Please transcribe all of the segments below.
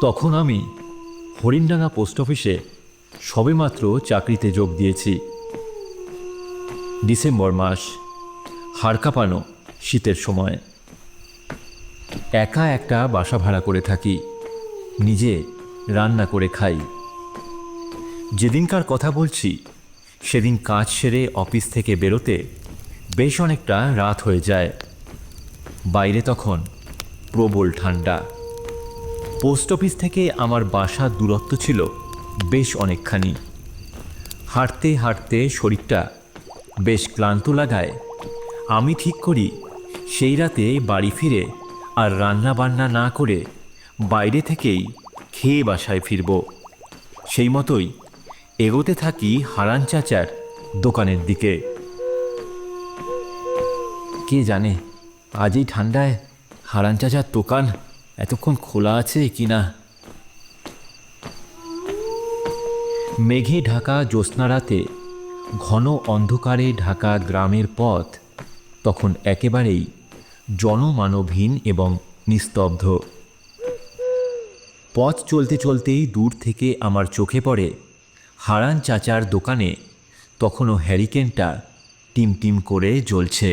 তখন আমি হরিণডাঙ্গা পোস্ট অফিসে সবেমাত্র চাকরিতে যোগ দিয়েছি। ডিসেম্বর মাস, হাড় কাঁপানো শীতের সময়। একা একটা বাসা ভাড়া করে থাকি, নিজে রান্না করে খাই। যেদিনকার কথা বলছি সেদিন কাজ সেরে অফিস থেকে বেরোতে বেশ অনেকটা রাত হয়ে যায়। বাইরে তখন প্রবল ঠান্ডা। পোস্ট অফিস থেকে আমার বাসার দূরত্ব ছিল বেশ অনেকখানি। হাঁটতে হাঁটতে শরীরটা বেশ ক্লান্ত লাগায় আমি ঠিক করি সেই রাতে বাড়ি ফিরে আর রান্না বান্না না করে বাইরে থেকেই খেয়ে বাসায় ফিরব। সেই মতোই এগোতে থাকি হারান চাচার দোকানের দিকে। কে জানে আজ এই ঠান্ডায় হারান চাচার দোকান এতক্ষণ খোলা আছে কি না। মেঘে ঢাকা জ্যোৎস্না রাতে ঘন অন্ধকারে ঢাকা গ্রামের পথ তখন একেবারেই জনমানবহীন এবং নিস্তব্ধ। পথ চলতে চলতেই দূর থেকে আমার চোখে পড়ে হারান চাচার দোকানে তখনও হ্যারিকেনটা টিমটিম করে জ্বলছে।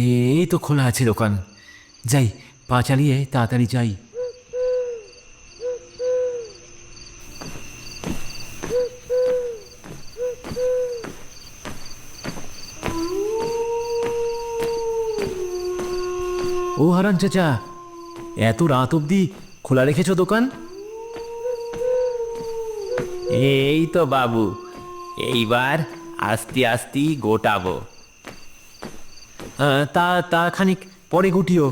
এই তো খোলা আছে দোকান, যাই পা চালিয়ে তাড়াতাড়ি যাই। ও হারান চাচা, এত রাত অবধি খোলা রেখেছো দোকান? এই তো বাবু, এইবার আস্তে আস্তে গোটাবো। তা তা খানিক পরে গুটিও।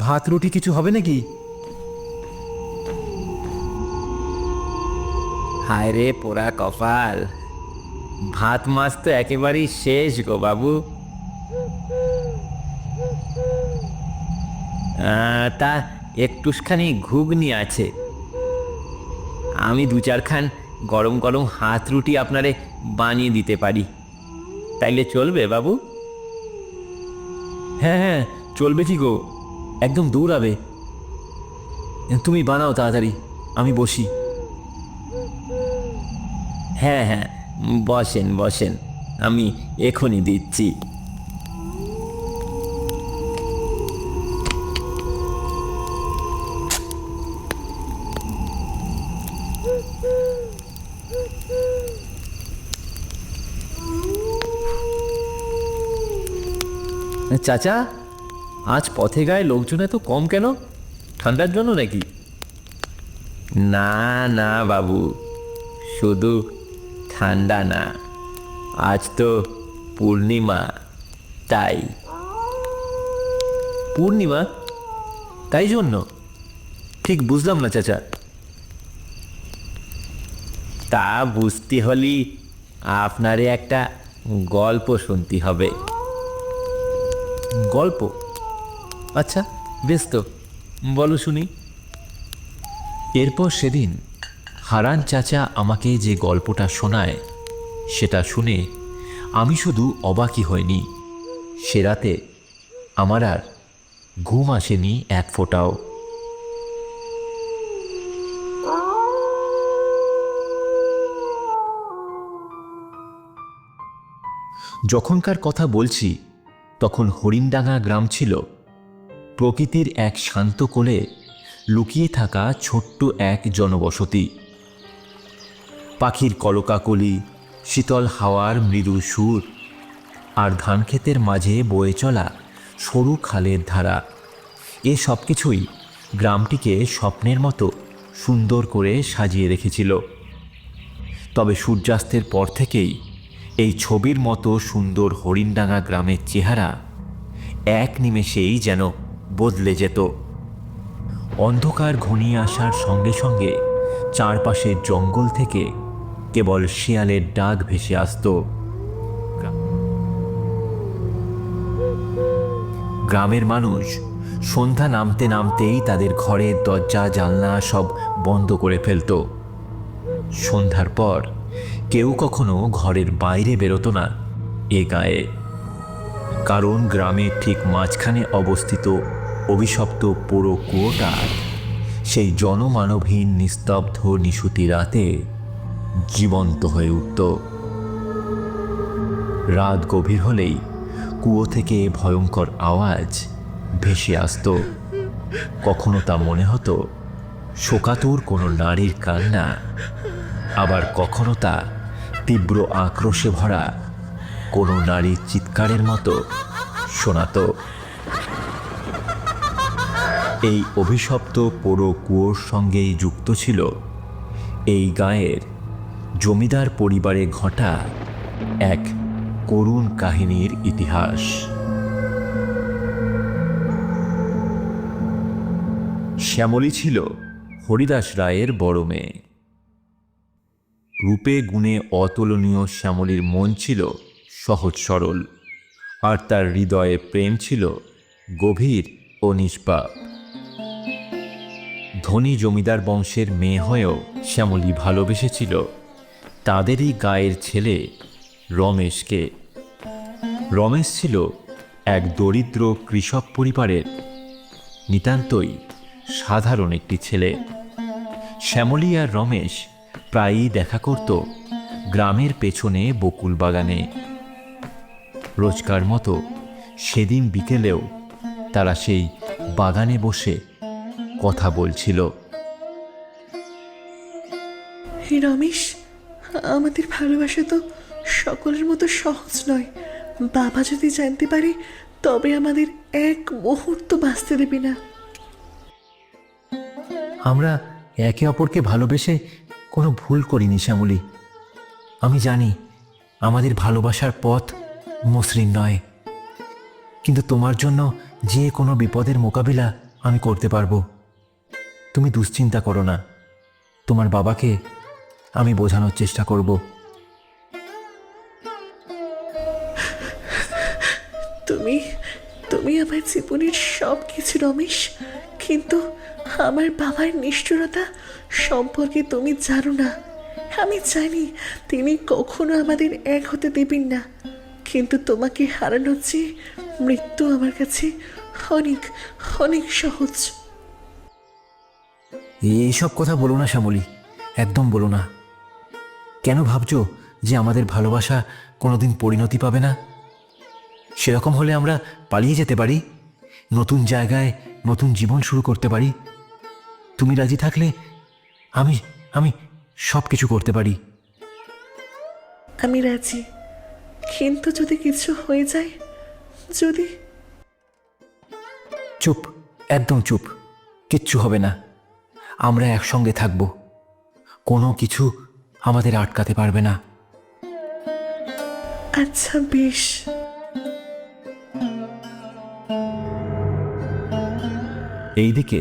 ভাত রুটি কিছু হবে নাকি? হায় রে পোড়া কপাল, ভাত মাছ তো একেবারেই শেষ গো বাবু। তা একটুখানি ঘুগনি আছে। আমি দু চারখান গরম গরম হাত রুটি আপনারে বানিয়ে দিতে পারি, তাইলে চলবে বাবু? হ্যাঁ হ্যাঁ, চলবে কি গো, একদম দৌড়াবে। তুমি বানাও তাড়াতাড়ি, আমি বসি। হ্যাঁ হ্যাঁ, বসেন বসেন, আমি এখনই দিচ্ছি। চাচা, আজ পথে গায়ে লোকজন এত কম কেন? ঠান্ডার জন্য নাকি? না না বাবু, শুধু ঠান্ডা না, আজ তো পূর্ণিমা, তাই। পূর্ণিমা, তাই জন্য? ঠিক বুঝলাম না চাচা। তা বুঝতে হলে আপনারে একটা গল্প শুনতে হবে। গল্প? আচ্ছা বেশ, তো বলো শুনি। এরপর সেদিন হারান চাচা আমাকে যে গল্পটা শোনায় সেটা শুনে আমি শুধু অবাকই হইনি, সে রাতে আমার আর ঘুম আসেনি এক ফোঁটাও। যখনকার কথা বলছি তখন হরিণডাঙ্গা গ্রাম ছিল প্রকৃতির এক শান্ত কোলে লুকিয়ে থাকা ছোট্ট এক জনবসতি। পাখির কলকাকলি, শীতল হাওয়ার মৃদু সুর আর ধানক্ষেতের মাঝে বয়ে চলা সরু খালের ধারা, এ সব কিছুই গ্রামটিকে স্বপ্নের মতো সুন্দর করে সাজিয়ে রেখেছিল। তবে সূর্যাস্তের পর থেকেই এই ছবির মতো সুন্দর হরিণডাঙ্গা গ্রামের চেহারা এক নিমেষেই যেন বদলে যেত। অন্ধকার ঘনিয়ে আসার সঙ্গে সঙ্গে চারপাশের জঙ্গল থেকে কেবল শিয়ালের ডাক ভেসে আসত। গ্রামের মানুষ সন্ধ্যা নামতে নামতেই তাদের ঘরের দরজা জানলা সব বন্ধ করে ফেলত। সন্ধ্যার পর কেউ কখনো ঘরের বাইরে বেরোতো না এ গায়ে, কারণ গ্রামের ঠিক মাঝখানে অবস্থিত অভিশপ্ত পোড়ো কুয়োটা সেই জনমানবহীন নিস্তব্ধ নিশুতি রাতে জীবন্ত হয়ে উঠত। রাত গভীর হলেই কুয়ো থেকে ভয়ঙ্কর আওয়াজ ভেসে আসত। কখনো তা মনে হতো শোকাতুর কোনো নারীর কান্না, আবার কখনো তা তীব্র আক্রোশে ভরা কোনো নারীর চিৎকারের মতো শোনাতো। এই অভিশপ্ত পোড়ো কুয়োর সঙ্গেই যুক্ত ছিল এই গাঁয়ের জমিদার পরিবারে ঘটা এক করুণ কাহিনীর ইতিহাস। শ্যামলী ছিল হরিদাস রায়ের বড় মেয়ে। রূপে গুণে অতুলনীয় শ্যামলীর মন ছিল সহজ সরল, আর তার হৃদয়ে প্রেম ছিল গভীর ও নিষ্পাপ। ধনী জমিদার বংশের মেয়ে হয়েও শ্যামলী ভালোবেসেছিল তাদেরই গায়ের ছেলে রমেশকে। রমেশ ছিল এক দরিদ্র কৃষক পরিবারের নিতান্তই সাধারণ একটি ছেলে। শ্যামলী আর রমেশ প্রায়ই দেখা করত গ্রামের পেছনে বকুল বাগানে। রোজকার মতো সেদিন বিকেলেও তারা সেই বাগানে বসে কথা বলছিল। হে রমেশ, আমাদের ভালোবাসা তো সকলের মতো সহজ নয়। বাবা যদি জানতে পারে তবে আমাদের এক মুহূর্ত বাঁচতে দেবে না। আমরা একে অপরকে ভালোবেসে কোনো ভুল করিনি শ্যামলী। আমি জানি আমাদের ভালোবাসার পথ মসৃণ নয়, কিন্তু তোমার জন্য যে কোনো বিপদের মোকাবিলা আমি করতে পারবো। তুমি দুশ্চিন্তা করো না, তোমার বাবাকে আমি বোঝানোর চেষ্টা করব। তুমি তুমি আমার জীবনের সব কিছু রমেশ, কিন্তু আমার বাবার নিষ্ঠুরতা সম্পর্কে তুমি জানো না। আমি জানি তিনি কখনো আমাদের এক হতে দেবেন না, কিন্তু তোমাকে হারানোর চেয়ে মৃত্যু আমার কাছে অনেক অনেক সহজ। এইসব কথা বলো না শ্যামলী, একদম বলো না। কেন ভাবছো যে আমাদের ভালোবাসা কোনোদিন পরিণতি পাবে না? সেরকম হলে আমরা পালিয়ে যেতে পারি, নতুন জায়গায় নতুন জীবন শুরু করতে পারি। তুমি রাজি থাকলে আমি আমি সব কিছু করতে পারি। আমি রাজি, কিন্তু যদি কিছু হয়ে যায়, যদি... চুপ, একদম চুপ, কিচ্ছু হবে না। আমরা একসঙ্গে থাকব, কোনো কিছু আমাদের আটকাতে পারবে না। আচ্ছা বেশ। এইদিকে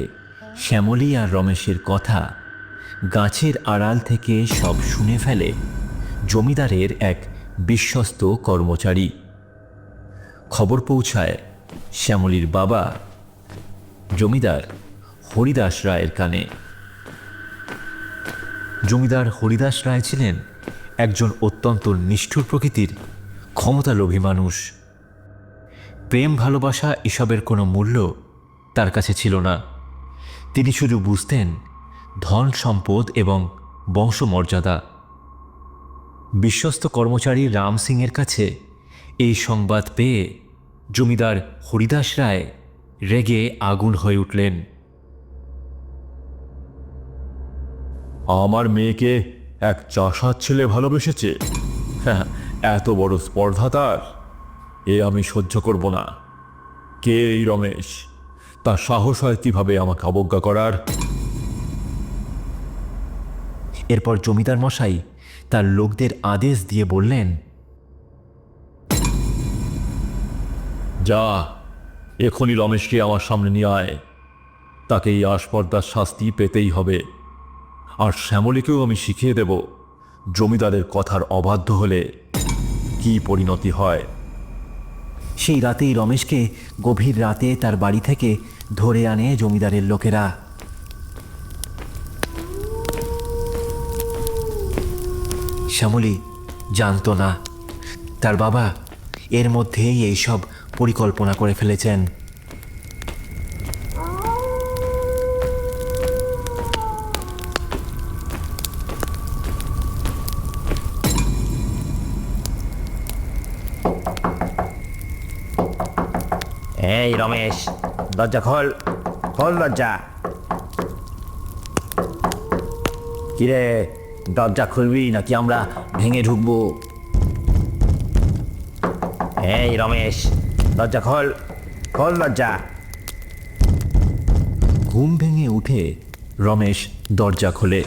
শ্যামলী আর রমেশের কথা গাছের আড়াল থেকে সব শুনে ফেলে জমিদারের এক বিশ্বস্ত কর্মচারী। খবর পৌঁছায় শ্যামলীর বাবা জমিদার হরিদাস রায়ের কানে। জমিদার হরিদাস রায় ছিলেন একজন অত্যন্ত নিষ্ঠুর প্রকৃতির ক্ষমতালোভী মানুষ। প্রেম ভালোবাসা এসবের কোনো মূল্য তার কাছে ছিল না। তিনি শুধু বুঝতেন ধন সম্পদ এবং বংশমর্যাদা। বিশ্বস্ত কর্মচারী রাম সিংয়ের কাছে এই সংবাদ পেয়ে জমিদার হরিদাস রায় রেগে আগুন হয়ে উঠলেন। আমার মেয়েকে এক চাষার ছেলে ভালোবেসেছে, হ্যাঁ, এত বড় স্পর্ধা তার, এ আমি সহ্য করব না। কে এই রমেশ? তার সাহস হয় কিভাবে আমাকে অবজ্ঞা করার? এরপর জমিদার মশাই তার লোকদের আদেশ দিয়ে বললেন, যা, এখনই রমেশকে আমার সামনে নিয়ে আয়। তাকে এই আস্পর্ধার শাস্তি পেতেই হবে। আর শ্যামলীকেও আমি শিখিয়ে দেব জমিদারের কথার অবাধ্য হলে কি পরিণতি হয়। সেই রাতেই রমেশকে গভীর রাতে তার বাড়ি থেকে ধরে আনে জমিদারের লোকেরা। শ্যামলী জানতো না তার বাবা এর মধ্যেই এইসব পরিকল্পনা করে ফেলেছেন। এই রমেশ, দরজা খোল, খোল দরজা। কিরে, দরজা খুলবি নাকি আমরা ভেঙে ঢুকবো? এই রমেশ, দরজা খোল, খোল দরজা। ঘুম ভেঙে উঠে রমেশ দরজা খোলে।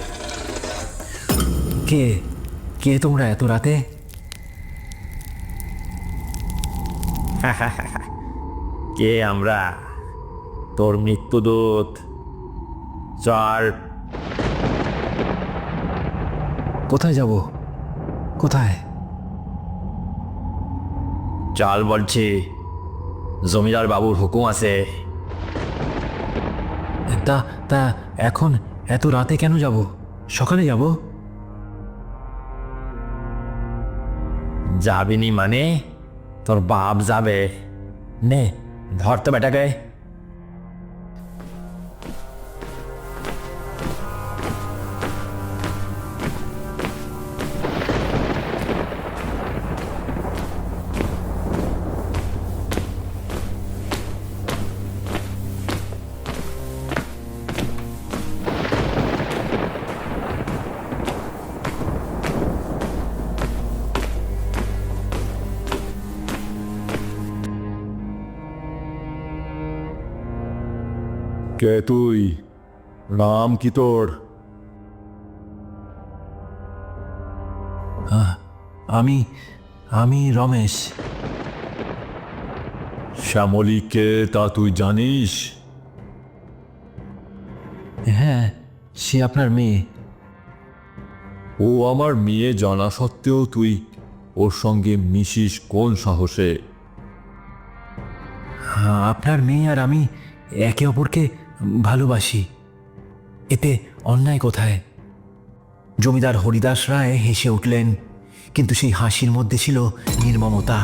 কে কে তোমরা এত রাতে? কে আমরা? তোর মৃত্যুদূত। চল। কোথায় যাব? কোথায়? চল বলছি, জমিদার বাবুর হুকুম আছে। তা তা এখন এত রাতে কেন যাব? সকালে যাব। যাবিনি মানে? তোর বাপ যাবে। নে, ধর তো বেটাকে। কে তুই? নাম কি তোর? আমি আমি রমেশ। শ্যামলী কে তা তুই জানিস? হ্যাঁ, সে আপনার মেয়ে। ও আমার মেয়ে জানা সত্ত্বেও তুই ওর সঙ্গে মিশিস কোন সাহসে? আপনার মেয়ে আর আমি একে অপরকে ভালোবাসি, এতে অন্যায় কোথায়? জমিদার হরিদাস রায় হেসে উঠলেন, কিন্তু সেই হাসির মধ্যে ছিল নির্মমতা।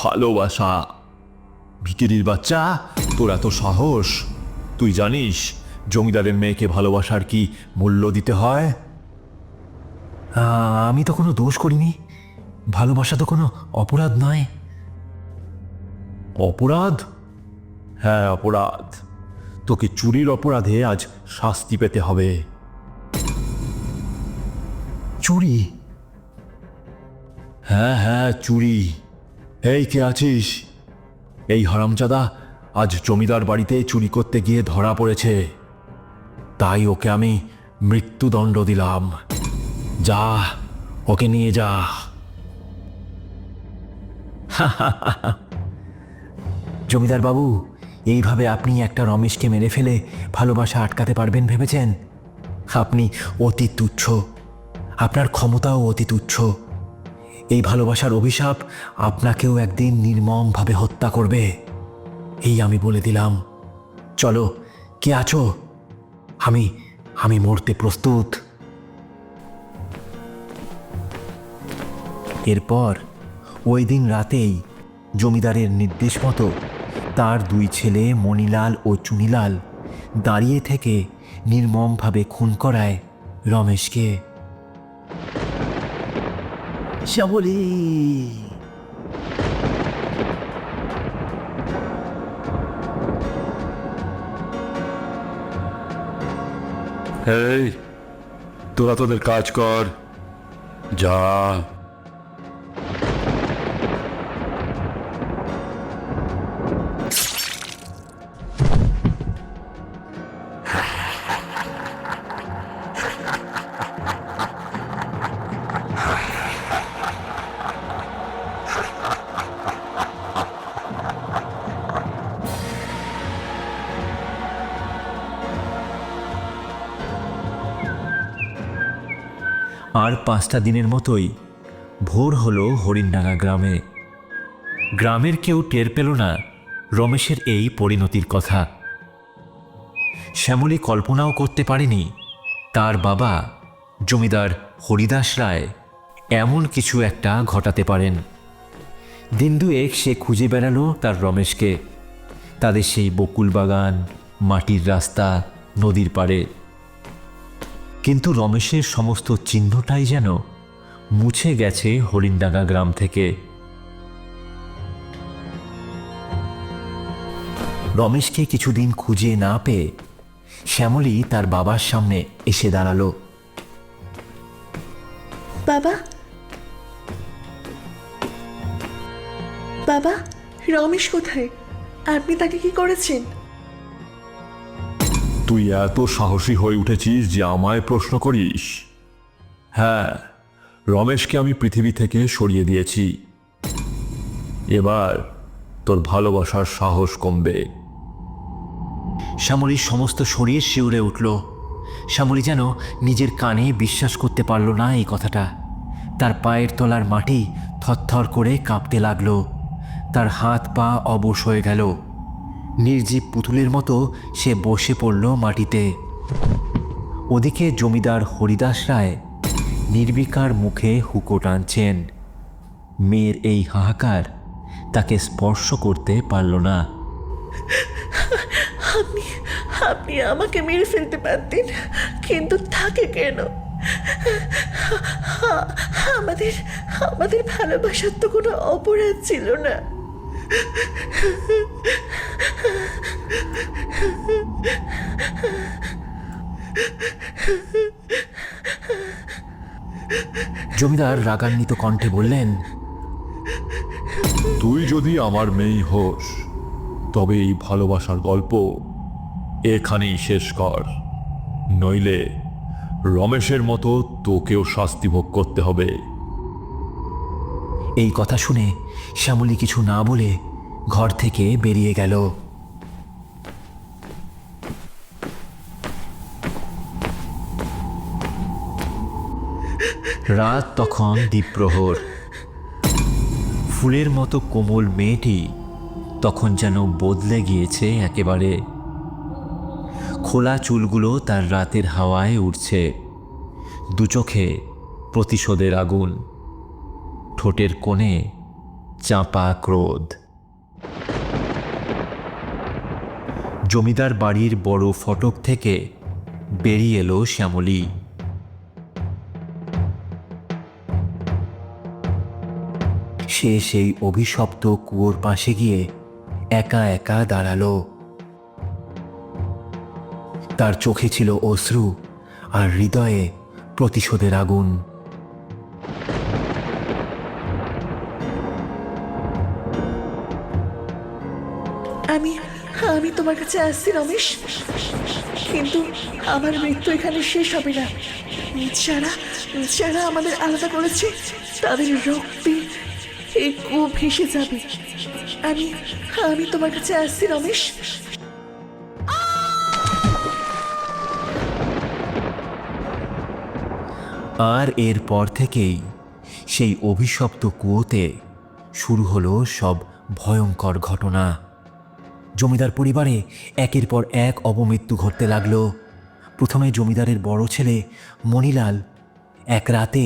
ভালোবাসা? ভিখিরির বাচ্চা, তোর এত সাহস! তুই জানিস জমিদারের মেয়েকে ভালোবাসার কি মূল্য দিতে হয়? আমি তো কোনো দোষ করিনি, ভালোবাসা তো কোনো অপরাধ নয়। অপরাধ? হ্যাঁ, অপরাধ। তোকে চুরির অপরাধে আজ শাস্তি পেতে হবে। চুরি? হ্যাঁ হ্যাঁ, চুরি। এই কে আছিস? এই হারামজাদা আজ জমিদার বাড়িতে চুরি করতে গিয়ে ধরা পড়েছে, তাই ওকে আমি মৃত্যুদণ্ড দিলাম। যা, ওকে নিয়ে যা। জমিদার বাবু, এইভাবে আপনি একটা রমেশকে মেরে ফেলে ভালোবাসা আটকাতে পারবেন ভেবেছেন? আপনি অতি তুচ্ছ, আপনার ক্ষমতাও অতি তুচ্ছ। এই ভালোবাসার অভিশাপ আপনাকেও একদিন নির্মমভাবে হত্যা করবে, এই আমি বলে দিলাম। চলো, কে আছো? আমি আমি মরতে প্রস্তুত। এরপর ওই দিন রাতেই জমিদারের নির্দেশ মতো তার দুই ছেলে মণিলাল ও চুনিলাল দাঁড়িয়ে থেকে নির্মমভাবে খুন করায় রমেশকে। শ্যামলী! এই, তোরা তোদের কাজ কর, যা। আর 5টা দিনের মতোই ভোর হলো হরিণডাঙ্গা গ্রামে। গ্রামের কেউ টের পেল না রমেশের এই পরিণতির কথা। শ্যামলী কল্পনাও করতে পারেনি তার বাবা জমিদার হরিদাস রায় এমন কিছু একটা ঘটাতে পারেন। দিন দুয়েক সে খুঁজে বেড়ালো তার রমেশকে, তাদের সেই বকুল বাগান, মাটির রাস্তা, নদীর পাড়ে। কিন্তু রমেশের সমস্ত চিহ্নটাই যেন মুছে গেছে হরিণডাঙ্গা গ্রাম থেকে। রমেশকে কিছুদিন খুঁজে না পেয়ে শ্যামলী তার বাবার সামনে এসে দাঁড়ালো। বাবা, বাবা, রমেশ কোথায়? আপনি তাকে কি করেছেন? তুই এত সাহসী হয়ে উঠেছিস যে আমায় প্রশ্ন করিস? হ্যাঁ, রমেশকে আমি পৃথিবী থেকে সরিয়ে দিয়েছি। এবার তোর ভালোবাসার সাহস কমবে। শ্যামলীর সমস্ত শরীর শিউরে উঠল। শ্যামলী যেন নিজের কানে বিশ্বাস করতে পারল না এই কথাটা। তার পায়ের তলার মাটি থরথর করে কাঁপতে লাগলো। তার হাত পা অবশ হয়ে গেল। নির্জীব পুতুলের মতো সে বসে পড়ল মাটিতে। ওদিকে জমিদার হরিদাস রায় নির্বিকার মুখে হুঁকো টানছেন। মেয়ের এই হাহাকার তাকে স্পর্শ করতে পারল না। আপনি আমাকে মেরে ফেলতে পারতেন, কিন্তু তাকে কেন? আমাদের আমাদের ভালোবাসার তো কোনো অপরাধ ছিল না। জমিদার রাগান্বিত কণ্ঠে বললেন, তুই যদি আমার মেয়ে হোস তবে এই ভালোবাসার গল্প এখানেই শেষ কর, নইলে রমেশের মতো তোকেও শাস্তি ভোগ করতে হবে। এই কথা শুনে শ্যামলী কিছু না বলে ঘর থেকে বেরিয়ে গেল। রাত তখন দ্বীপ্রহর। ফুলের মতো কোমল মেয়েটি তখন যেন বদলে গিয়েছে একেবারে। খোলা চুলগুলো তার রাতের হাওয়ায় উড়ছে। দু চোখে প্রতিশোধের আগুন, ঠোঁটের কোণে চাপা ক্রোধ। জমিদার বাড়ির বড় ফটক থেকে বেরিয়ে এলো শ্যামলী। সে সেই অভিশপ্ত কুয়োর পাশে গিয়ে একা একা দাঁড়ালো। তার চোখে ছিল অশ্রু আর হৃদয়ে প্রতিশোধের আগুন। আমি আমি তোমার কাছে আসছি রমেশ, কিন্তু আমার মৃত্যু এখানে শেষ হবে না। যারা যারা আমাদের আলাদা করেছে তাদের রক্তে এই কুয়ো ভেসে যাবে। আমি আমি তোমার কাছে আসছি রমেশ। আর এরপর থেকেই সেই অভিশপ্ত কুয়োতে শুরু হলো সব ভয়ঙ্কর ঘটনা। জমিদার পরিবারে একের পর এক অপমৃত্যু ঘটতে লাগলো। প্রথমে জমিদারের বড় ছেলে মণিলাল এক রাতে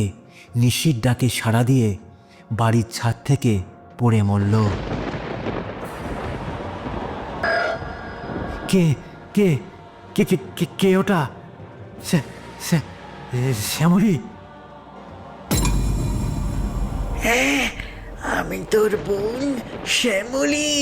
নিশির ডাকে সাড়া দিয়ে বাড়ির ছাদ থেকে পড়ে মরল। কে কে কে কে কে ওটা? শ্যামলী? হ্যাঁ, আমি তোর বোন শ্যামলী।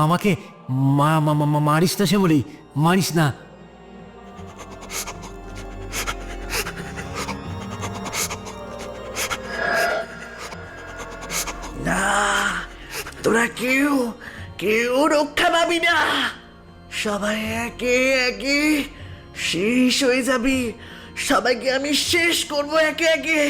আমাকে মারিস না শ্যামলী, মারিস না। না, তোরা কেউ কেউ রক্ষা পাবি না। সবাই একে একে শেষ হয়ে যাবি। সবাইকে আমি শেষ করব একে একে।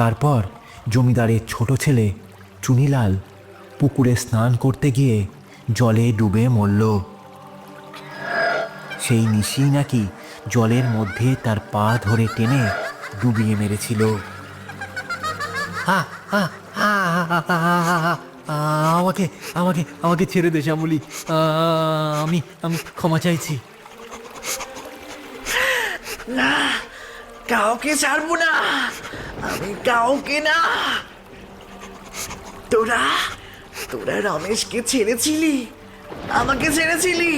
তারপর জমিদারের ছোট ছেলে চুনিলাল পুকুরে স্নান করতে গিয়ে জলে ডুবে মরল। সেই নিশি নাকি জলের মধ্যে তার পা ধরে টেনে ডুবিয়ে মেরেছিল। আমাকে আমাকে আমাকে ছেড়ে দে শ্যামলী, আমি আমি ক্ষমা চাইছি। না, কাউকে ছাড়বো না, আমি কাউকে না। তোরা তোরা রমেশকে ছেড়েছিলি, আমাকে ছেড়েছিলি।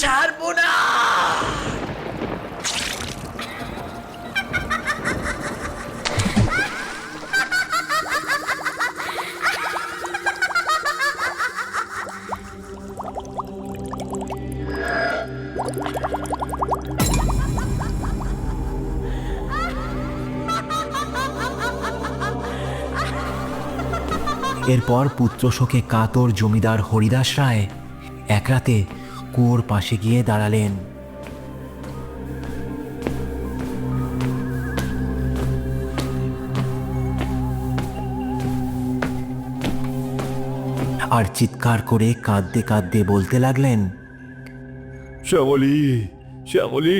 ছাড়বো না। এরপর পুত্রশোকে কাতর জমিদার হরিদাস রায় এক রাতে কুয়োর পাশে গিয়ে দাঁড়ালেন। আর চিৎকার করে কাঁদতে কাঁদতে বলতে লাগলেন, শ্যামলী, শ্যামলী,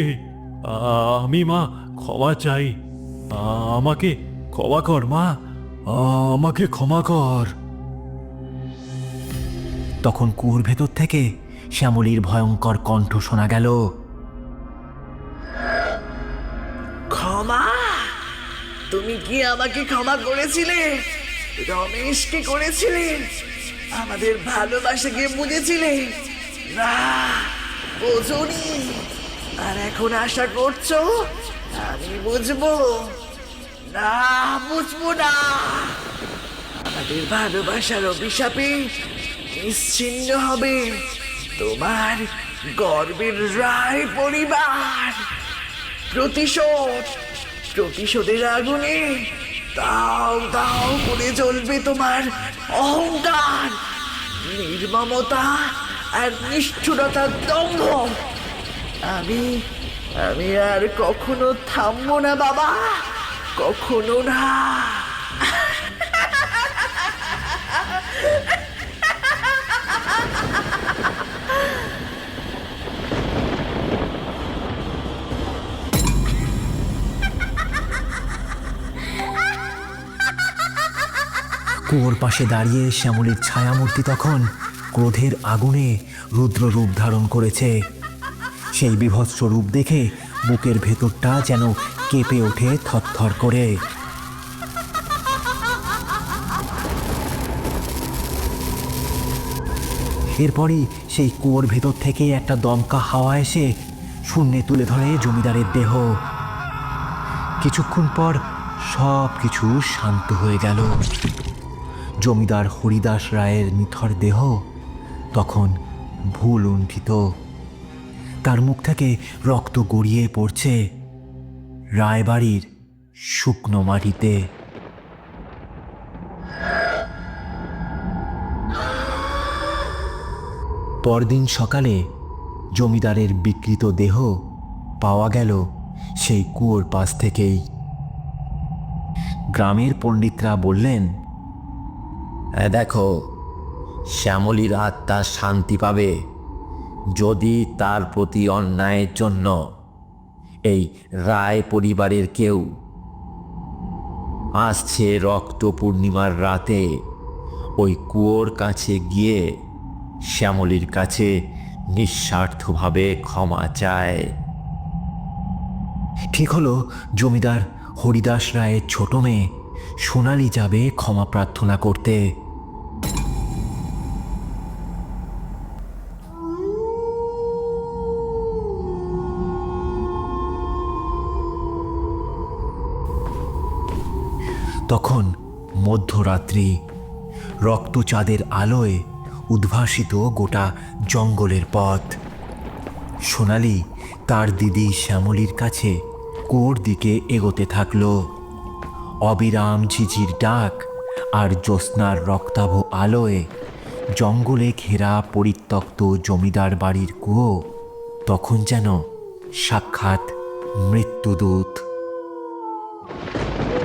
আমি মা ক্ষমা চাই, আমাকে ক্ষমা কর মা, আমাকে ক্ষমা কর। তখন কুয়োর ভেতর থেকে শ্যামলীর ভয়ঙ্কর কণ্ঠ শোনা গেল, ক্ষমা? তুমি কি আমাকে ক্ষমা করেছিলে? রমেশকে করেছিলে? আমাদের ভালোবাসাকে বুঝেছিলে? না, বোঝনি। আর এখন আশা করছো আমি বুঝবো? না, বুঝবো না। আমাদের ভালোবাসার অভিশাপে নিশ্চিহ্ন হবে তোমার গর্বের রায় পরিবার। প্রতিশোধের আগুনে দাও দাও করে জ্বলবে তোমার অহংকার, নির্মমতা আর নিষ্ঠুরতার দম্ভ। আমি আমি আর কখনো থামবো না বাবা, কখনো না। কুয়োর পাশে দাঁড়িয়ে শ্যামলীর ছায়ামূর্তি তখন ক্রোধের আগুনে রুদ্র রূপ ধারণ করেছে। সেই বীভৎস রূপ দেখে বুকের ভেতরটা যেন কেঁপে ওঠে থরথর করে। এরপরই সেই কুয়োর ভেতর থেকে একটা দমকা হাওয়া এসে শূন্যে তুলে ধরে জমিদারের দেহ। কিছুক্ষণ পর সব কিছু শান্ত হয়ে গেল। জমিদার হরিদাস রায়ের নিথর দেহ তখন ভুল লুণ্ঠিত, তার মুখ থেকে রক্ত গড়িয়ে পড়ছে রায়বাড়ির শুকনো মাটিতে। পরদিন সকালে জমিদারের বিকৃত দেহ পাওয়া গেল সেই কুয়োর পাশ থেকেই। গ্রামের পণ্ডিতরা বললেন, দেখো, শ্যামলীর আত্মা শান্তি পাবে যদি তার প্রতি অন্যায়ের জন্য এই রায় পরিবারের কেউ আসছে রক্ত পূর্ণিমার রাতে ওই কুয়োর কাছে গিয়ে শ্যামলীর কাছে নিঃস্বার্থভাবে ক্ষমা চায়। ঠিক হলো, জমিদার হরিদাস রায়ের ছোট মেয়ে সোনালি যাবে ক্ষমা প্রার্থনা করতে। তখন মধ্যরাত্রি, রক্তচাঁদের আলোয় উদ্ভাসিত গোটা জঙ্গলের পথ। সোনালি তার দিদি শ্যামলীর কাছে কুয়োর দিকে এগোতে থাকল। অবিরাম ঝিঝির ডাক আর জ্যোৎস্নার রক্তাভ আলোয় জঙ্গলে ঘেরা পরিত্যক্ত জমিদার বাড়ির কুয়ো তখন যেন সাক্ষাৎ মৃত্যুদূত।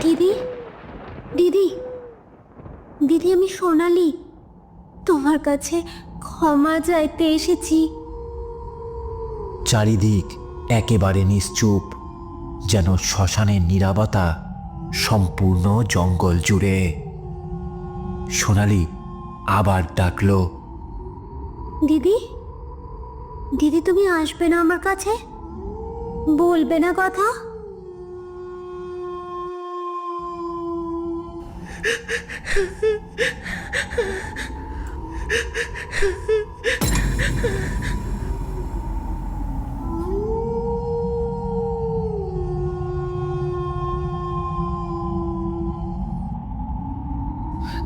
দিদি, দিদি, দিদি, আমি সোনালি তোমার কাছে ক্ষমা চাইতে এসেছি। চারিদিক একেবারে নিশ্চুপ, যেন শ্মশানের নীরবতা সম্পূর্ণ জঙ্গল জুড়ে। সোনালি আবার ডাকলো, দিদি, দিদি তুমি আসবে না আমার কাছে? বলবে না কথা?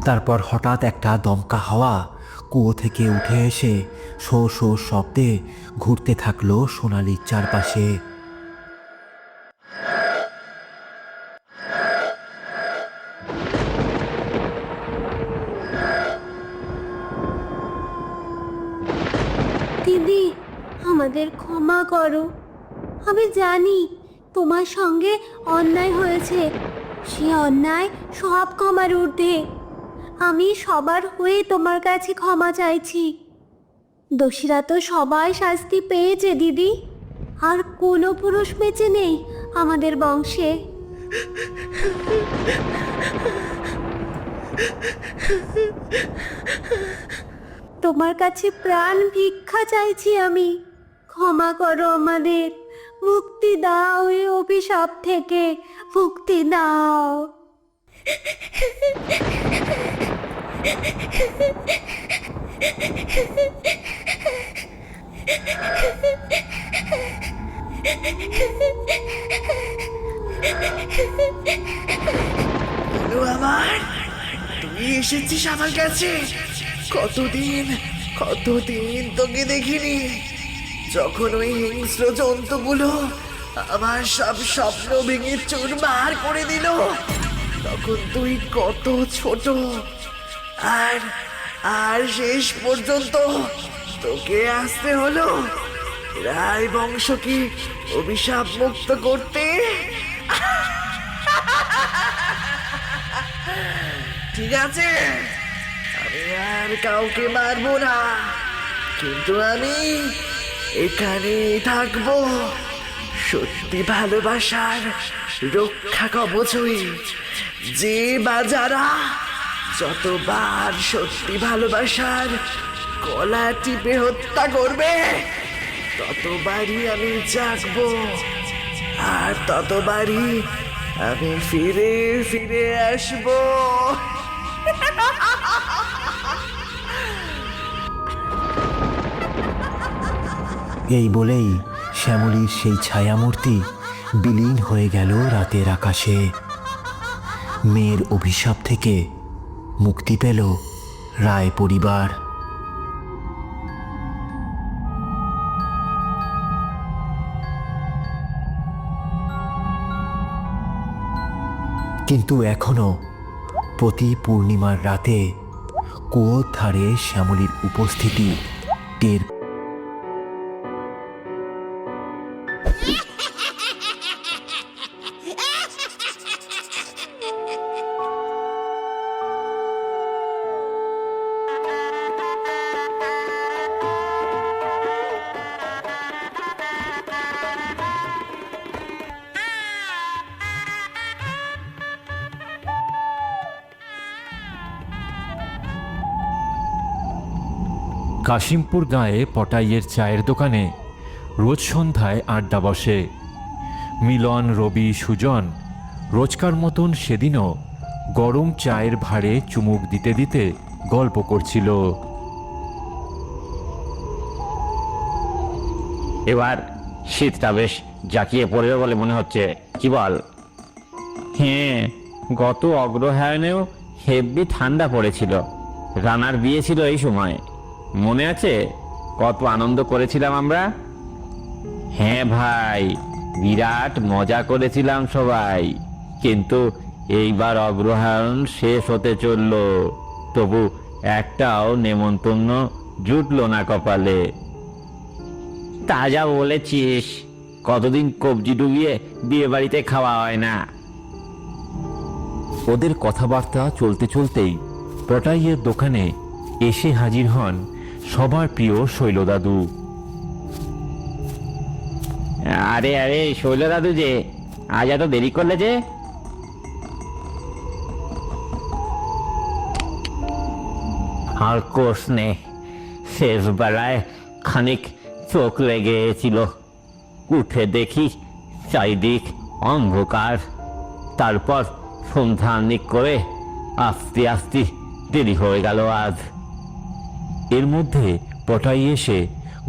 তারপর হঠাৎ একটা দমকা হাওয়া কুয়ো থেকে উঠে এসে শো শো শব্দে ঘুরতে থাকলো সোনালির চারপাশে। দিদি, আমাদের ক্ষমা করো। আমি জানি তোমার সঙ্গে অন্যায় হয়েছে, সে অন্যায় সব ক্ষমার ঊর্ধ্বে। আমি সবার হয়ে তোমার কাছে ক্ষমা চাইছি। দোষীরা তো সবাই শাস্তি পেয়েছে দিদি, আর কোনো পুরুষ বেঁচে নেই আমাদের বংশে। তোমার কাছে প্রাণ ভিক্ষা চাইছি আমি, ক্ষমা করো আমাদের, মুক্তি দাও এই অভিশাপ থেকে, মুক্তি দাও। বলো আমার, তুই এসেছিস আমার কাছে। কতদিন কতদিন তোকে দেখিনি। যখন ওই হিংস্র জন্তুগুলো আমার সব স্বপ্ন ভেঙে চুরমার করে দিল, তখন তুই কত ছোট। আর আর শেষ পর্যন্ত তোকে আসতে হলো রায় বংশকে অভিশাপ মুক্ত করতে। ঠিক আছে, আমি আর কাউকে মারবো না, কিন্তু আমি এখানেই থাকবো, সত্যি ভালোবাসার রক্ষা কবচ হয়ে। যে বা যারা যতবার সত্যি ভালোবাসার গলা টিপে হত্যা করবে, ততবারই আমি জাগবো, আর ততবারই আমি ফিরে ফিরে আসবো। এই বলেই শ্যামলীর সেই ছায়ামূর্তি বিলীন হয়ে গেল রাতের আকাশে। মেয়ের অভিশাপ থেকে মুক্তি পেল রায় পরিবার। কিন্তু এখনো প্রতি পূর্ণিমার রাতে কুয়োর ধারে শ্যামলীর উপস্থিতি টের কাশিমপুর গাঁয়ে পটাইয়ের চায়ের দোকানে রোজ সন্ধ্যায় আড্ডা বসে। মিলন, রবি, সুজন রোজকার মতন সেদিনও গরম চায়ের ভাঁড়ে চুমুক দিতে দিতে গল্প করছিল। এবার শীতটা বেশ জাঁকিয়ে পড়বে বলে মনে হচ্ছে, কি বল? হ্যাঁ, গত অগ্রহায়ণেও হেব্বি ঠান্ডা পড়েছিল। রানার বিয়ে ছিল এই সময়, মনে আছে কত আনন্দ করেছিলাম আমরা? হ্যাঁ ভাই, বিরাট মজা করেছিলাম সবাই। কিন্তু এইবার অগ্রহায়ণ শেষ হতে চলল, তবু একটাও নেমন্তন্ন জুটলো না কপালে। তা যা বলেছিস, কতদিন কবজি ডুবিয়ে বিয়ে বাড়িতে খাওয়া হয় না। ওদের কথাবার্তা চলতে চলতেই পটাইয়ের দোকানে এসে হাজির হন সবার প্রিয় শৈলদাদু। আরে আরে শৈল দাদু যে, আজ এত দেরি করলে যে? আর কোষ নে, শেষ বেলায় খানিক চোখ লেগেছিল। উঠে দেখি চারিদিক অন্ধকার। তারপর সন্ধ্যা নিক করে আস্তে আস্তে দেরি হয়ে গেল আজ। এর মধ্যে পটাই এসে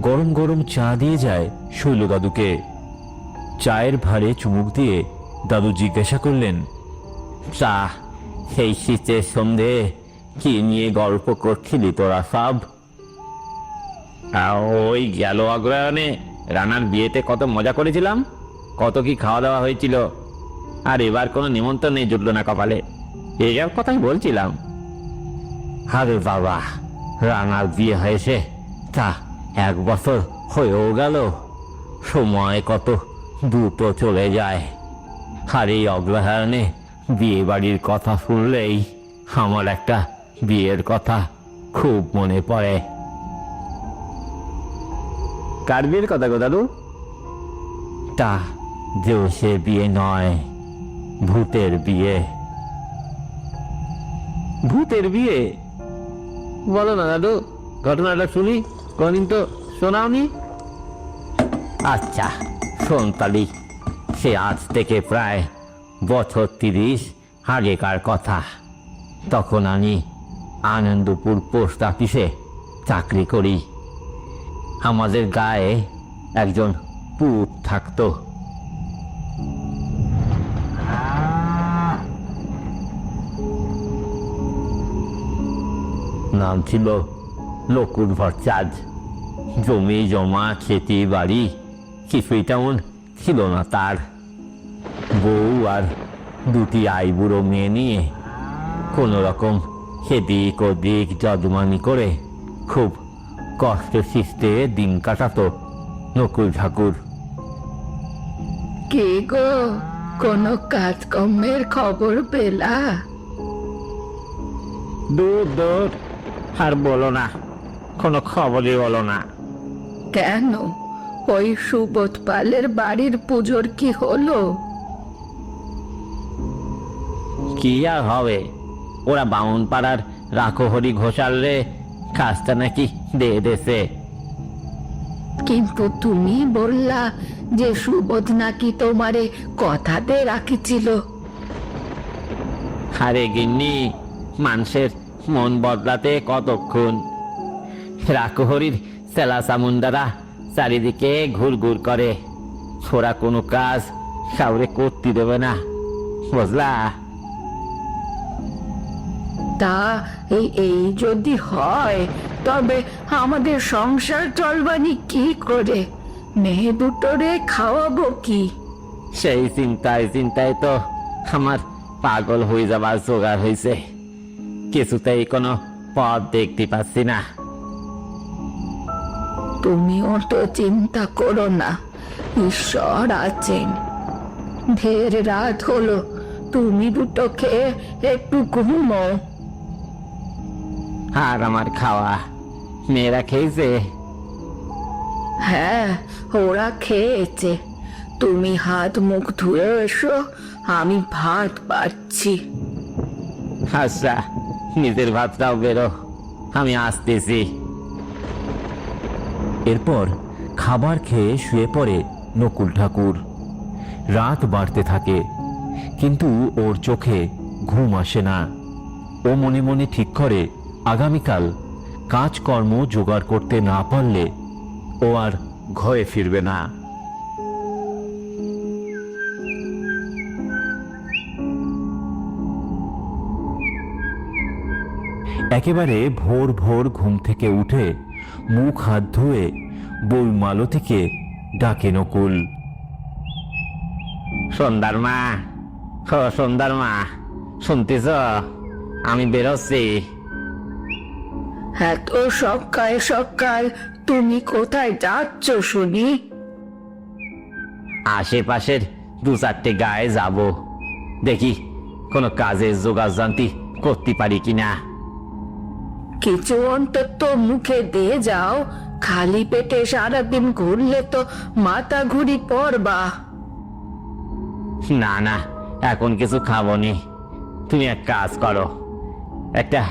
গরম গরম চা দিয়ে যায় শৈল দাদুকে। চায়ের ভারে চুমুক দিয়ে দাদু জিজ্ঞাসা করলেন, চা, সেই শীতের সন্ধে কি নিয়ে গল্প করছিলি তোরা সব? ওই গেল অগ্রহায়ণে রানার বিয়েতে কত মজা করেছিলাম, কত কি খাওয়া দাওয়া হয়েছিল, আর এবার কোনো নিমন্ত্রণ নেই জুটল না কপালে, এইসব কথাই বলছিলাম। আরে বাবা, রানার বিয়ে হয়েছে তা 1 বছর হয়েও গেল। সময় কত দ্রুত চলে যায়। আর এই অগ্রহায়ণে বিয়ে বাড়ির কথা শুনলেই আমার একটা বিয়ের কথা খুব মনে পড়ে। কার বিয়ের কথা গো দাদু? তা দেশের বিয়ে নয়, ভূতের বিয়ে। ভূতের বিয়ে? বলো না দাদু, ঘটনাটা শুনি, কোনদিন তো শোনাওনি। আচ্ছা শোন তালি, সে আজ থেকে প্রায় বছর 30 আগেকার কথা। তখন আমি আনন্দপুর পোস্ট অফিসে চাকরি করি। আমাদের গায়ে একজন পুত থাকতো। নাম ছিল নকুল ভট্টাচার্য। জমি জমা খেতি বাড়ি কিছুই তেমন ছিল না তার। বউ আর 2টি আইবুড়ো মেয়ে নিয়ে কোনো রকম এদিক ওদিক যজমানি করে খুব কষ্টে সৃষ্টে দিন কাটাতো নকুল ঠাকুর। কে গো, কোনো কাজকর্মের খবর পেলা? দূর দূর, আর বলো না, কোনো খবরই বলো না। কেন, ওই সুবোধ পালের বাড়ির পুজোর কি হলো? কি আর হবে, ওরা বামুন পাড়ার রাখহরি ঘোষালে কাজটা নাকি দিয়ে দেছে। কিন্তু তুমি বললা যে সুবোধ নাকি তোমারে কথাতে রাখিছিল। আরে গিন্নি, মানুষের মন বদলাতে কতক্ষণ। রাখহরির সেলা চামুন্ডারা চারিদিকে ঘুরঘুর করে, ওরা কোনো কাজ কাউরে করতে দেবে না, বুঝলা? তা এই যদি হয় তবে আমাদের সংসার চলবানি কি করে? মেয়ে দুটোরে খাওয়াবো কি? সেই চিন্তায় চিন্তায় তো আমার পাগল হয়ে যাবার জোগাড় হয়েছে। কিছুতেই কোনো পথ দেখতে পাচ্ছি না। তুমিও তো চিন্তা করো না, ঈশ্বর আছেন। ঢের রাত হলো, তুমি দুটো খেয়ে একটু ঘুমো। আর আমার খাওয়া মেয়েরা খেয়েছে? হ্যাঁ, ওরা খেয়েছে। তুমি হাত মুখ ধুয়ে এসো, আমি ভাত বাড়ছি। আচ্ছা, নিজের ভাতটাও বেরো, আমি আসতেছি। এরপর খাবার খেয়ে শুয়ে পড়ে নকুল ঠাকুর। রাত বাড়তে থাকে, কিন্তু ওর চোখে ঘুম আসে না। ও মনে মনে ঠিক করে আগামীকাল কাজকর্ম জোগাড় করতে না পারলে ও আর ঘরে ফিরবে না। একেবারে ভোর ভোর ঘুম থেকে উঠে মুখ হাত ধুয়ে বই মালতীকে ডাকে নকুল। সন্ধ্যার মা, ও সন্ধ্যার মা, শুনতেছ? আমি বেরোচ্ছি। এত সকাল সকাল তুমি কোথায় যাচ্ছ শুনি? আশেপাশের 2-4টে গায়ে যাব, দেখি কোনো কাজের জোগাড় জানতি করতে পারি কিনা। কিছু অন্তত মুখে দিয়ে যাও, খালি পেটে সারাদিন ঘুরলে তো মাথা ঘুরি পড়বা। না না, এখন কিছু খাবো নি। তুমি এক কাজ করো, একটা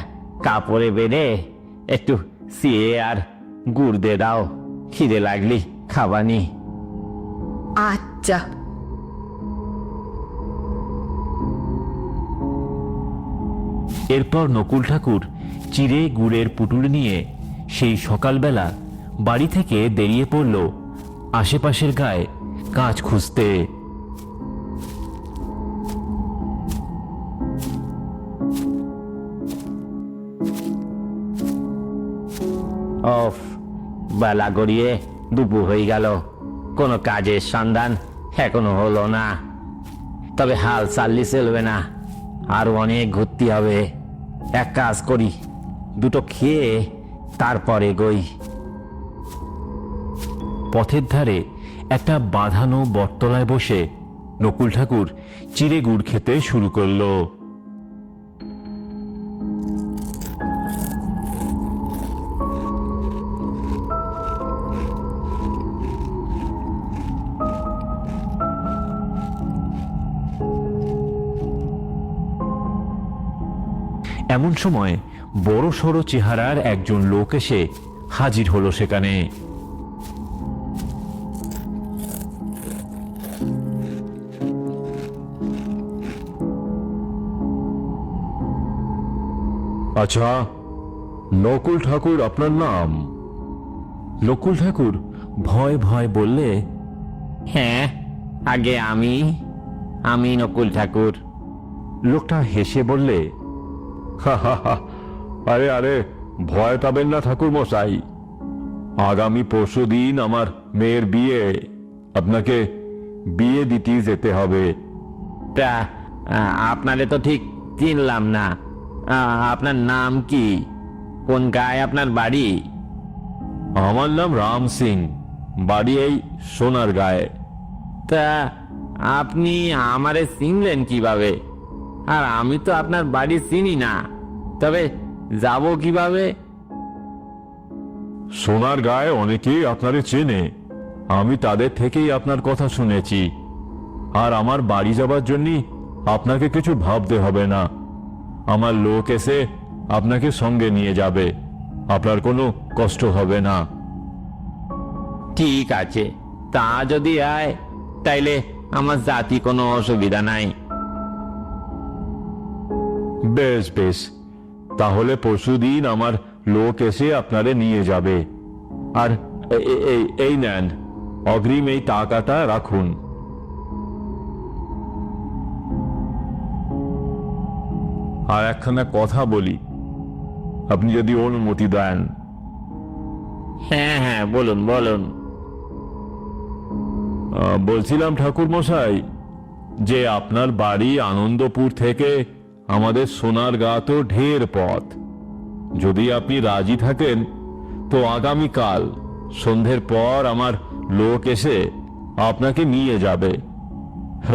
কাপড়ে বেঁধে একটু সিয়ে আর গুড় দে দাও, খিদে লাগলি খাবানি। আচ্ছা। এরপর নকুল ঠাকুর চিড়ে গুড়ের পুটুল নিয়ে সেই সকালবেলা বাড়ি থেকে বেরিয়ে পড়ল আশেপাশের গায়ে কাজ খুঁজতে। ওফ, বেলা গড়িয়ে দুপুর হয়ে গেল, কোনো কাজের সন্ধান এখনো হলো না। তবে হাল চাললি চলবে না, আরো অনেক ঘুরতে হবে। এক কাজ করি, দুটো খেয়ে তারপরে গই। পথের ধারে একটা বাঁধানো বটতলায় বসে নকুল ঠাকুর চিড়ে গুড় খেতে শুরু করলো। এমন সময় বড় সড়ো চেহারার একজন লোক এসে হাজির হলো সেখানে। আচ্ছা, নকুল ঠাকুর আপনার নাম? নকুল ঠাকুর ভয় ভয় বললে, হ্যাঁ, আগে আমি নকুল ঠাকুর। লোকটা হেসে বললে, আরে আরে, ভয় পাবেন না ঠাকুর মশাই। আগামী পরশুদিন আমার মেয়ের বিয়ে, আপনাকে বিয়ে দিতে যেতে হবে। তা আপনারে তো ঠিক চিনলাম না। আপনার নাম কি? কোন গায়ে আপনার বাড়ি? আমার নাম রাম সিং, বাড়ি এই সোনার গায়ে। তা আপনি আমারে চিনলেন কিভাবে? আর আমি তো আপনার বাড়ি চিনি না, তবে যাব কিভাবে? সোনার গায়ে অনেকেই আপনারে চেনে, আমি তাদের থেকেই আপনার কথা শুনেছি। আর আমার বাড়ি যাবার জন্য আপনাকে কিছু ভাবতে হবে না, আমার লোক এসে আপনাকে সঙ্গে নিয়ে যাবে, আপনার কোনো কষ্ট হবে না। ঠিক আছে, তা যদি আয় তাইলে আমার জাতি কোনো অসুবিধা নাই। বেশ বেশ, তাহলে পরশুদিন আমার লোক এসে আপনারে নিয়ে যাবে। আর এই নেন, অগ্রিম এই টাকাটা রাখুন। আর একখানা কথা বলি, আপনি যদি অনুমতি দেন। হ্যাঁ হ্যাঁ, বলুন বলুন। বলছিলাম ঠাকুর মশাই, যে আপনার বাড়ি আনন্দপুর থেকে আমাদের সোনারগাঁ তো ঢের পথ। যদি আপনি রাজি থাকেন তো আগামীকাল সন্ধ্যের পর আমার লোক এসে আপনাকে নিয়ে যাবে।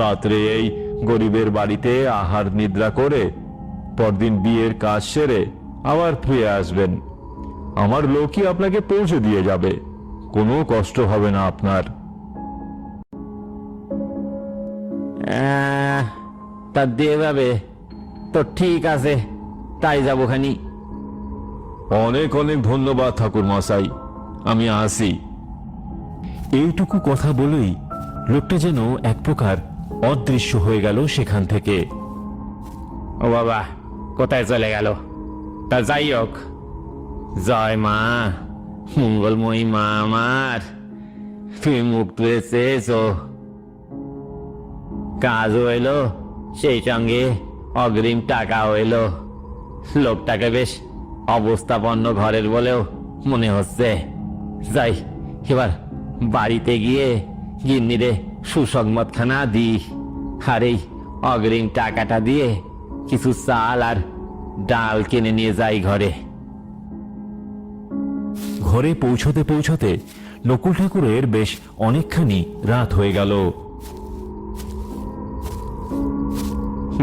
রাত্রে এই গরিবের বাড়িতে আহার নিদ্রা করে পরদিন বিয়ের কাজ সেরে আবার ফিরে আসবেন। আমার লোকই আপনাকে পৌঁছে দিয়ে যাবে, কোনো কষ্ট হবে না আপনার। তা দেবে তো, ঠিক আছে, তাই যাবো খানি। অনেক অনেক ধন্যবাদ ঠাকুর মশাই, আমি আসি। এইটুকু কথা বলেই লোকটা যেন এক প্রকার অদৃশ্য হয়ে গেল সেখান থেকে। ও বাবা, কোথায় চলে গেল? তা যাই হোক, জয় মা, মঙ্গলময়ী মা আমার, তুমি মুখ তুলে চেয়েছো, কাজও এলো, সেই সঙ্গে অগ্রিম টাকাও এলো। লোকটাকে বেশ অবস্থাপন্ন ঘরের বলেও মনে হচ্ছে। যাই, এবার বাড়িতে গিয়ে গিন্নিরে সুসংবাদখানা দিই, আর এই অগ্রিম টাকাটা দিয়ে কিছু চাল আর ডাল কিনে নিয়ে যাই ঘরে। ঘরে পৌঁছতে পৌঁছতে নকুল ঠাকুরের বেশ অনেকখানি রাত হয়ে গেল।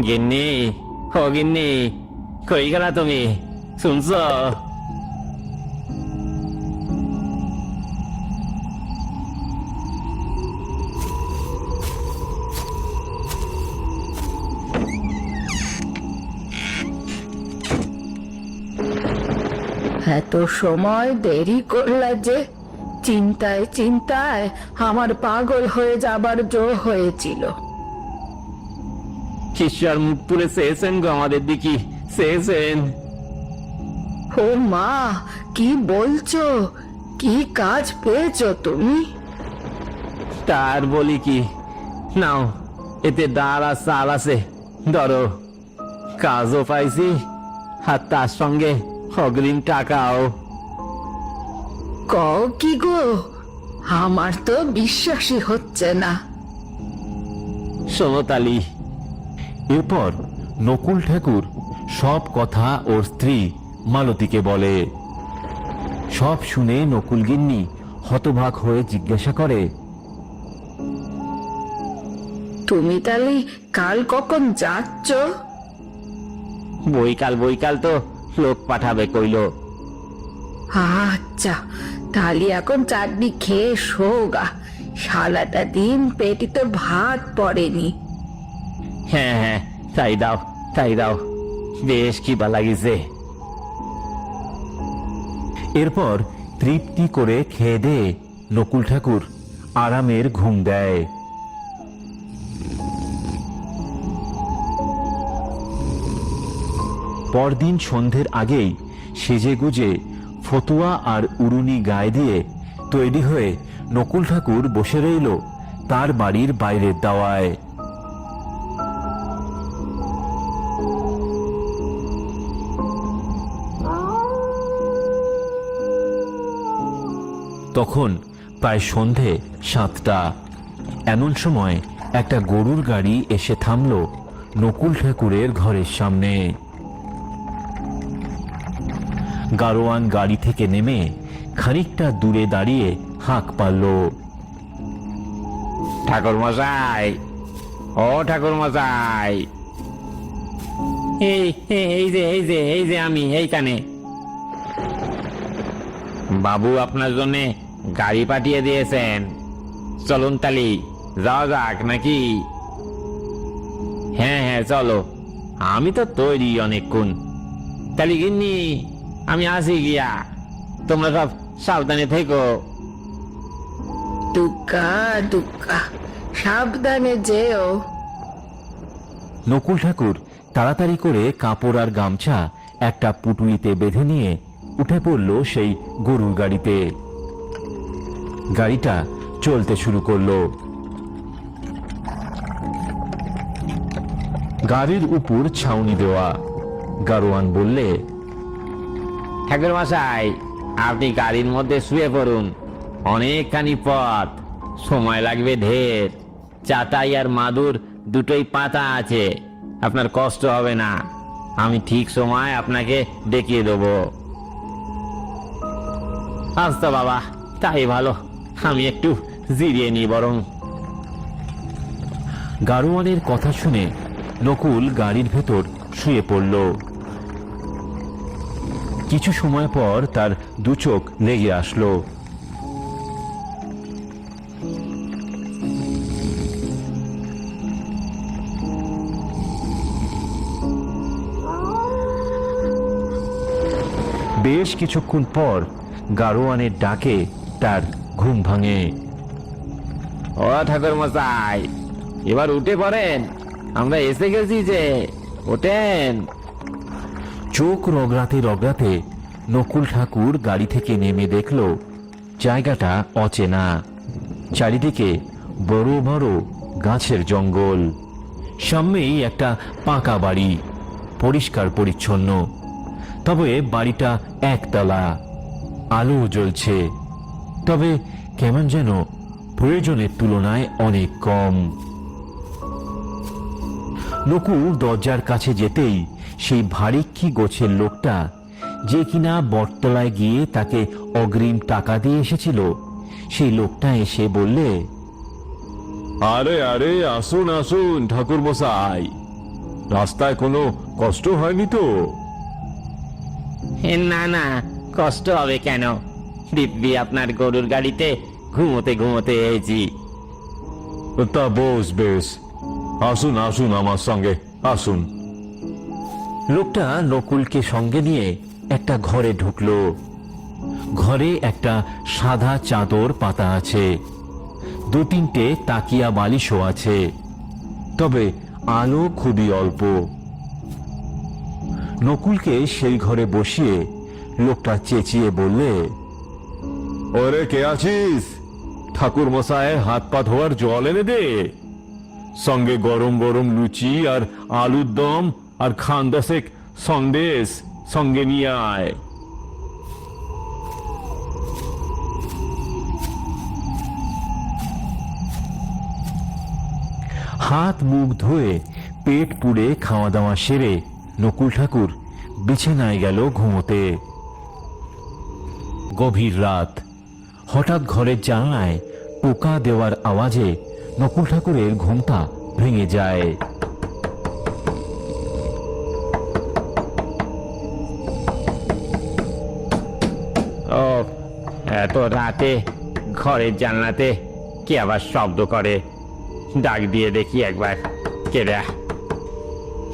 গিন্নি, ও গিন্নি, কই গেলা তুমি? শুনছ? এত সময় দেরি করলা যে? চিন্তায় চিন্তায় আমার পাগল হয়ে যাবার জো হয়েছিল। ঈশ্বর মুখ তুলে চেয়েছেন গো আমাদের দিকে, চেয়েছেন। ও মা, কি বলছো? কি কাজ পেয়েছো তুমি? তার বলি কি, নাও এতে ডাল আর চাল আছে, ধরো। কাজও পাইছি আর তার সঙ্গে অগ্রিম টাকাও। কও কি গো? আমার তো বিশ্বাসই হচ্ছে না। সোনতালি। এরপর নকুল ঠাকুর সব কথা ওর স্ত্রী মালতীকে বলে। সব শুনে নকুল গিন্নি হতবাক হয়ে জিজ্ঞাসা করে, তুমি তাহলে কাল কখন যাচ্ছ? বইকাল তো লোক পাঠাবে কইল। আচ্ছা, তাহলে এখন চাটনি খেয়ে শোগা। সারাটা দিন পেটে তো ভাত পড়েনি। হ্যাঁ হ্যাঁ, তাই দাও, বেশ খিদা লাগিছে। এরপর তৃপ্তি করে খেয়ে দিয়ে নকুল ঠাকুর আরামের ঘুম দেয়। পরদিন সন্ধ্যের আগেই সেজে গুজে ফতুয়া আর উড়ুনি গায়ে দিয়ে তৈরি হয়ে নকুল ঠাকুর বসে রইল তার বাড়ির বাইরের দাওয়ায়। তখন প্রায় সন্ধে 7টা। এমন সময় একটা গরুর গাড়ি এসে থামল নকুল ঠাকুরের ঘরের সামনে। গাড়োয়ান গাড়ি থেকে নেমে খানিকটা দূরে দাঁড়িয়ে হাঁক পারল, ঠাকুর মশাই, ও ঠাকুর মশাই, এই যে আমি এইখানে। বাবু আপনার জন্য গাড়ি পাঠিয়ে দিয়েছেন, চলুন তালি যাওয়া যাক নাকি? হ্যাঁ চলো, আমি তো তৈরি অনেকক্ষণ। তালি গিন্নি, আমি আসি গিয়া, তোমরা সব সাবধানে থেকো। দুক্কা সাবধানে যেও। নকুল ঠাকুর তাড়াতাড়ি করে কাপড় আর গামছা একটা পুটুলিতে বেঁধে নিয়ে উঠে পড়ল সেই গরুর গাড়িতে। গাড়িটা চলতে শুরু করলো। গাড়ির উপর ছাউনি দেওয়া। গাড়োয়ান বললে, ঠাকুর মশাই, আপনি গাড়ির মধ্যে শুয়ে পড়ুন, অনেকখানি পথ, সময় লাগবে ঢের। চাটাই আর মাদুর দুটোই পাতা আছে, আপনার কষ্ট হবে না। আমি ঠিক সময় আপনাকে দেখিয়ে দেবো। আচ্ছা বাবা, তাই ভালো, আমি একটু জিরিয়ে নিই বরং। গাড়োয়ানের কথা শুনে নকুল গাড়ির ভেতর শুয়ে পড়ল। কিছু সময় পর তার দু চোখ লেগে আসলো। বেশ কিছুক্ষণ পর গাড়োয়ানের ডাকে তার ঘুম ভাঙে। ও ঠাকুর মশাই, এবার উঠে পড়েন, আমরা এসে গেছি যে, ওঠেন। চোখ রগড়াতে রগড়াতে নকুল ঠাকুর গাড়ি থেকে নেমে দেখল জায়গাটা অচেনা। চারিদিকে বড় বড় গাছের জঙ্গল, সামনেই একটা পাকা বাড়ি, পরিষ্কার পরিচ্ছন্ন। তবে বাড়িটা একতলা, আলো জ্বলছে, তবে কেমন যেন প্রয়োজনের তুলনায় অনেক কম। নকুল দরজার কাছে যেতেই সেই ভারিক্কি গোছের লোকটা, যে কিনা বটতলায় গিয়ে তাকে অগ্রিম টাকা দিয়ে এসেছিল, সেই লোকটা এসে বললে, আরে আরে, আসুন আসুন ঠাকুর মশাই, রাস্তায় কোনো কষ্ট হয়নি তো? না, কষ্ট হবে কেন? দিব্যি আপনার গরুর গাড়িতে ঘুমোতে ঘুমোতে এসেছি। তা বেশ, আসুন আসুন আমার সঙ্গে আসুন। লোকটা নকুলকে সঙ্গে নিয়ে একটা ঘরে ঢুকলো। ঘরে একটা সাদা চাদর পাতা আছে, 2-3টে তাকিয়া বালিশও আছে, তবে আলো খুবই অল্প। নকুলকে সেই ঘরে বসিয়ে লোকটা চেঁচিয়ে বললে, ওরে কে আছিস? ঠাকুর মশায়ের হাত পা ধোয়ার জল এনে দে, সঙ্গে গরম গরম লুচি আর আলুর দম আর খান 10 সন্দেশ সঙ্গে নিয়ে আয়। হাত মুখ ধুয়ে পেট পুড়ে খাওয়া দাওয়া সেরে নকুল ঠাকুর বিছানায় গেল ঘুমোতে। গভীর রাত। হঠাৎ ঘরের জানলায় টোকা দেওয়ার আওয়াজে নকুল ঠাকুরের ঘুমটা ভেঙে যায়। ও, এত রাতে ঘরের জানলাতে কে আবার শব্দ করে? ডাক দিয়ে দেখি একবার।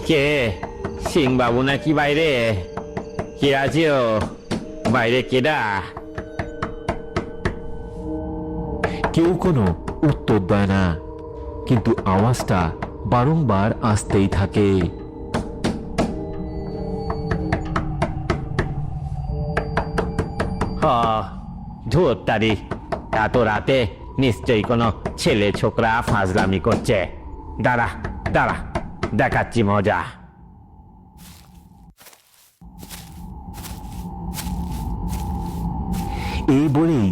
কে? সিং বাবু নাকি বাইরে? কে আছে ও বাইরে? কেডা? কেউ কোনো উত্তর দেয় না, কিন্তু আওয়াজটা বারংবার আসতেই থাকে। ধুর তারি, এত রাতে নিশ্চয়ই কোনো ছেলে ছোকরা ফাজলামি করছে। দাঁড়া দাঁড়া, দেখাচ্ছি মজা। এই বলেই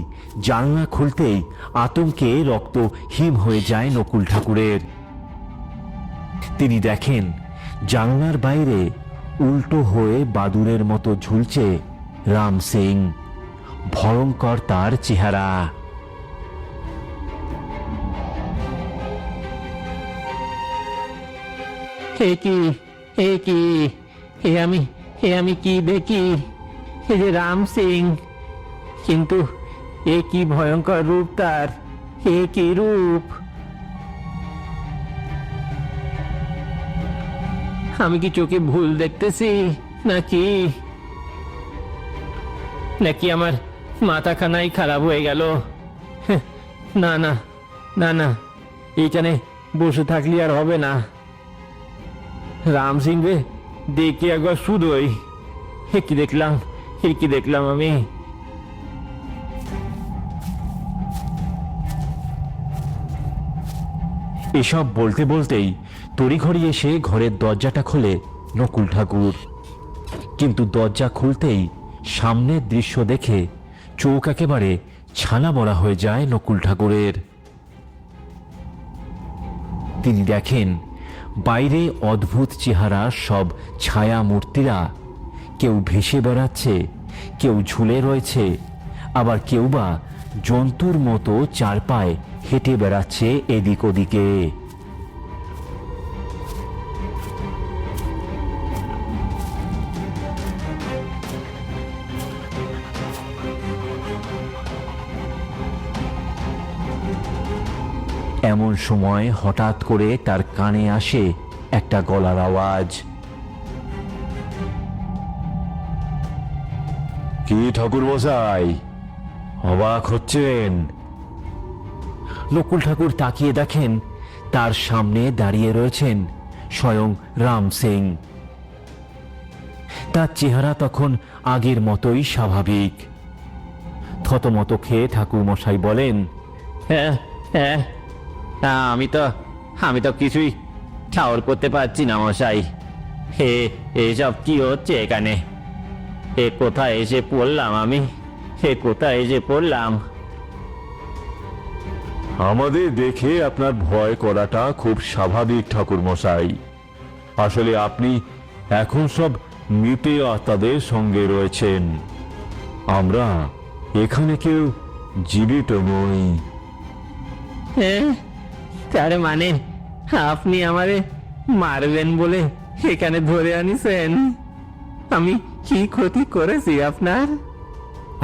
জানলা খুলতেই আতঙ্কে রক্ত হিম হয়ে যায় নকুল ঠাকুরের। তিনি দেখেন জানলার বাইরে উল্টো হয়ে বাদুরের মতো ঝুলছে রাম সিং। ভয়ঙ্কর তার চেহারা। হে কি, হে কি, হে আমি কি দেখি? হে যে রাম সিং, কিন্তু এ কি ভয়ঙ্কর রূপ তার! হে কি রূপ! আমি কি চোখে ভুল দেখতেছি নাকি নাকি আমার মাথাখানাই খারাপ হয়ে গেল? না না না না, এইখানে বসে থাকলে আর হবে না। রাম সিং রে দেখি একবার শুধুই। হে কি দেখলাম আমি! এসব বলতে বলতেই তড়িঘড়ি এসে ঘরের দরজাটা খোলে নকুল ঠাকুর। কিন্তু দরজা খুলতেই সামনের দৃশ্য দেখে চোখ একেবারে ছানা বড়া হয়ে যায় নকুল ঠাকুরের। তিনি দেখেন বাইরে অদ্ভুত চেহারা সব ছায়া মূর্তিরা, কেউ ভেসে বেড়াচ্ছে, কেউ ঝুলে রয়েছে, আবার কেউ বা জন্তুর মতো চার পায়ে হেঁটে বেড়াচ্ছে এদিক ওদিকে। এমন সময় হঠাৎ করে তার কানে আসে একটা গলার আওয়াজ। কি ঠাকুর মশাই, অবাক হচ্ছেন? নকুল ঠাকুর তাকিয়ে দেখেন তার সামনে দাঁড়িয়ে রয়েছেন স্বয়ং রাম সিং। তার চেহারা তখন আগের মতোই স্বাভাবিক। থতমত খেয়ে ঠাকুর মশাই বলেন, হ্যাঁ হ্যাঁ, আমি তো কিছুই ঠাউর করতে পারছি না মশাই। হে, এসব কি হচ্ছে এখানে? এ কোথায় এসে পড়লাম আমি? হে কোথায় এসে পড়লাম? আমাদের দেখে আপনার ভয় করাটা খুব স্বাভাবিক ঠাকুর মশাই। আসলে আপনি এখন সব মৃত আত্মাদের সঙ্গে রয়েছেন। আমরা এখানে কেউ জীবিত নই। হ্যাঁ, তার মানে আপনি আমারে মারবেন বলে এখানে ধরে আনিছেন? আমি কি ক্ষতি করেছি আপনার?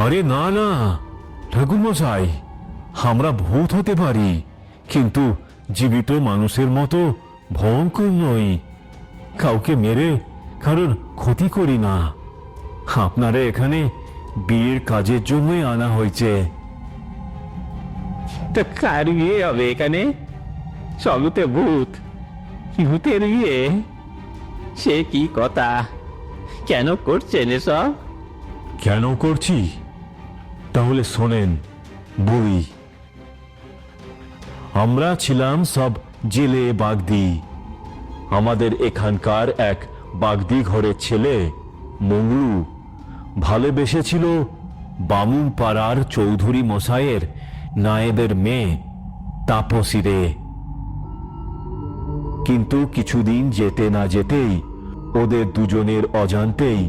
আরে না না ঠাকুর মশাই, আমরা ভূত হতে পারি, কিন্তু জীবিত মানুষের মতো ভয়ঙ্কর নই। কাউকে মেরে কারোর ক্ষতি করি না। আপনারা এখানে বিয়ের কাজের জন্যই আনা হয়েছে। তো কার বিয়ে হবে এখানে? সবতে ভূত, ভূতের বিয়ে? সে কি কথা, কেন করছেন এসব? কেন করছি তাহলে শোনেন বই। আমরা ছিলাম সব জেলে বাগদি। আমাদের এখানকার এক বাগদি ঘরের ছেলে মংলু ভালোবেসেছিল বামুন পাড়ার চৌধুরী মশাইয়ের নায়েবের মেয়ে তাপসীরে। কিন্তু কিছুদিন যেতে না যেতেই ওদের দুজনের অজান্তেই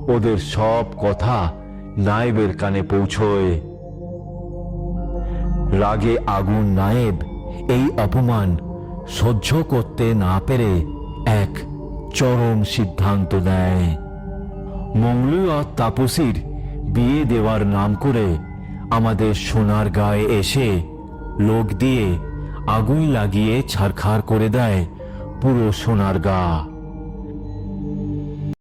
ওদের সব কথা নায়েবের কানে পৌঁছয়। রাগে আগুন নায়েব এই অপমান সহ্য করতে না পেরে এক চরম সিদ্ধান্ত নেয়। মংলু আর তাপসীর বিয়ে দেওয়ার নাম করে আমাদের সোনার গায়ে এসে লোক দিয়ে আগুন লাগিয়ে ছারখার করে দেয় পুরো সোনার গা।